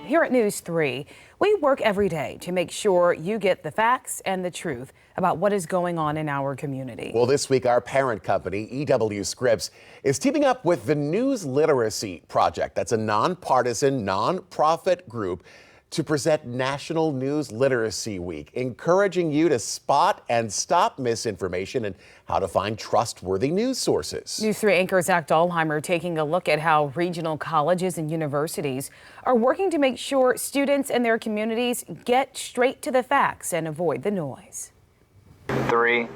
Here at News 3, we work every day to make sure you get the facts and the truth about what is going on in our community. Well, this week, our parent company, EW Scripps, is teaming up with the News Literacy Project. That's a nonpartisan, nonprofit group to present National News Literacy Week, encouraging you to spot and stop misinformation and how to find trustworthy news sources. News 3 anchor Zach Dahlheimer taking a look at how regional colleges and universities are working to make sure students and their communities get straight to the facts and avoid the noise. 3,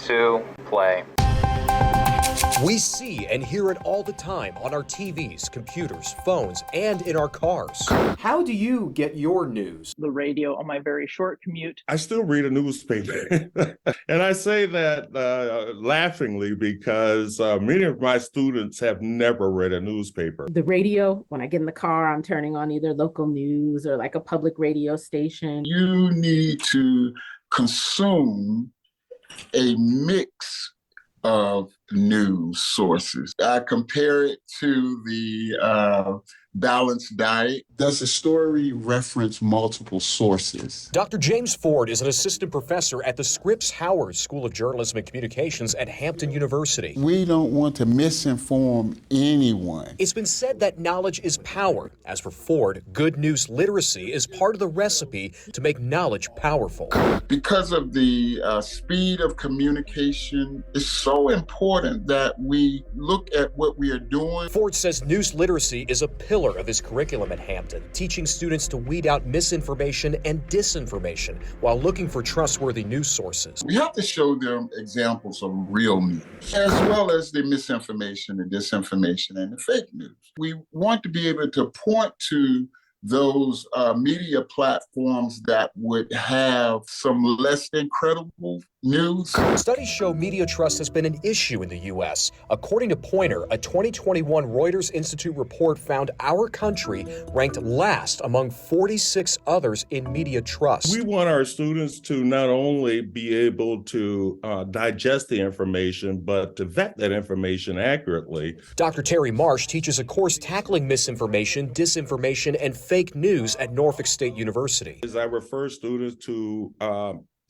2, play. We see and hear it all the time on our TVs, computers, phones, and in our cars. How do you get your news? The radio on my very short commute. I still read a newspaper. And I say that laughingly because many of my students have never read a newspaper. The radio, when I get in the car, I'm turning on either local news or like a public radio station. You need to consume a mix of news sources. I compare it to the balanced diet. Does the story reference multiple sources? Dr. James Ford is an assistant professor at the Scripps Howard School of Journalism and Communications at Hampton University. We don't want to misinform anyone. It's been said that knowledge is power. As for Ford, good news literacy is part of the recipe to make knowledge powerful. Because of the speed of communication, it's so important that we look at what we are doing. Ford says news literacy is a pillar of his curriculum at Hampton, teaching students to weed out misinformation and disinformation while looking for trustworthy news sources. We have to show them examples of real news, as well as the misinformation and disinformation and the fake news. We want to be able to point to those media platforms that would have some less than credible news. Studies show media trust has been an issue in the U.S. According to Poynter, a 2021 Reuters Institute report found our country ranked last among 46 others in media trust. We want our students to not only be able to digest the information, but to vet that information accurately. Dr. Terry Marsh teaches a course tackling misinformation, disinformation, and fake news at Norfolk State University. As I refer students to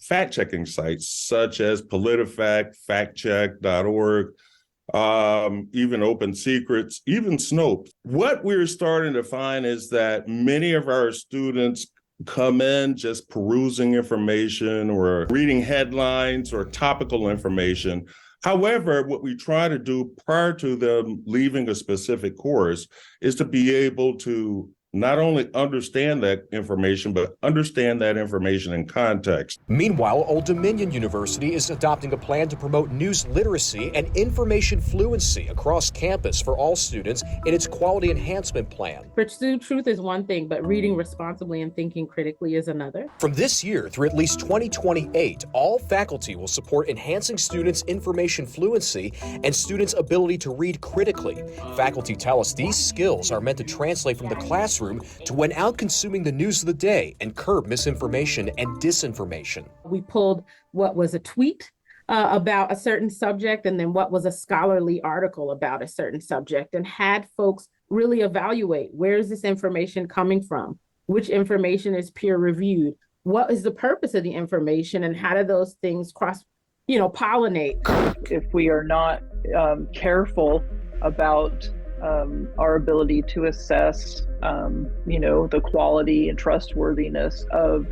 fact-checking sites such as PolitiFact, factcheck.org, even Open Secrets, even Snopes. What we're starting to find is that many of our students come in just perusing information or reading headlines or topical information. However, what we try to do prior to them leaving a specific course is to be able to not only understand that information, but understand that information in context. Meanwhile, Old Dominion University is adopting a plan to promote news literacy and information fluency across campus for all students in its quality enhancement plan. Pursuing truth is one thing, but reading responsibly and thinking critically is another. From this year through at least 2028, all faculty will support enhancing students' information fluency and students' ability to read critically. Faculty tell us these skills are meant to translate from the classroom to when out consuming the news of the day and curb misinformation and disinformation. We pulled what was a tweet about a certain subject and then what was a scholarly article about a certain subject and had folks really evaluate where is this information coming from, which information is peer reviewed, what is the purpose of the information, and how do those things pollinate. If we are not careful about our ability to assess, the quality and trustworthiness of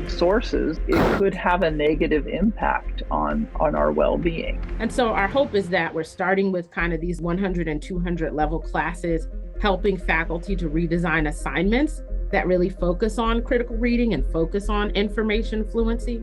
sources, it could have a negative impact on our well-being. And so our hope is that we're starting with kind of these 100 and 200 level classes, helping faculty to redesign assignments that really focus on critical reading and focus on information fluency.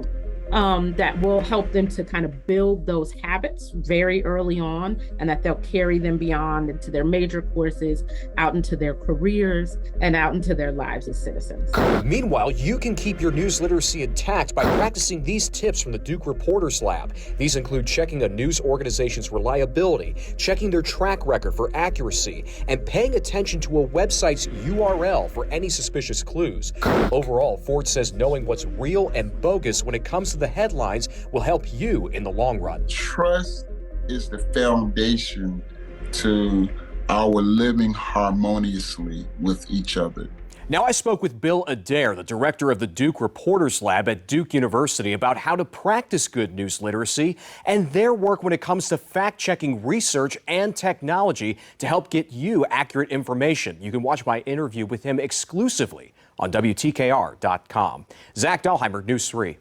That will help them to kind of build those habits very early on, and that they'll carry them beyond into their major courses, out into their careers, and out into their lives as citizens. Meanwhile, you can keep your news literacy intact by practicing these tips from the Duke Reporters Lab. These include checking a news organization's reliability, checking their track record for accuracy, and paying attention to a website's URL for any suspicious clues. Overall, Ford says knowing what's real and bogus when it comes to the headlines will help you in the long run. Trust is the foundation to our living harmoniously with each other. Now, I spoke with Bill Adair, the director of the Duke Reporters Lab at Duke University, about how to practice good news literacy and their work when it comes to fact-checking research and technology to help get you accurate information. You can watch my interview with him exclusively on WTKR.com. Zach Dahlheimer, News 3.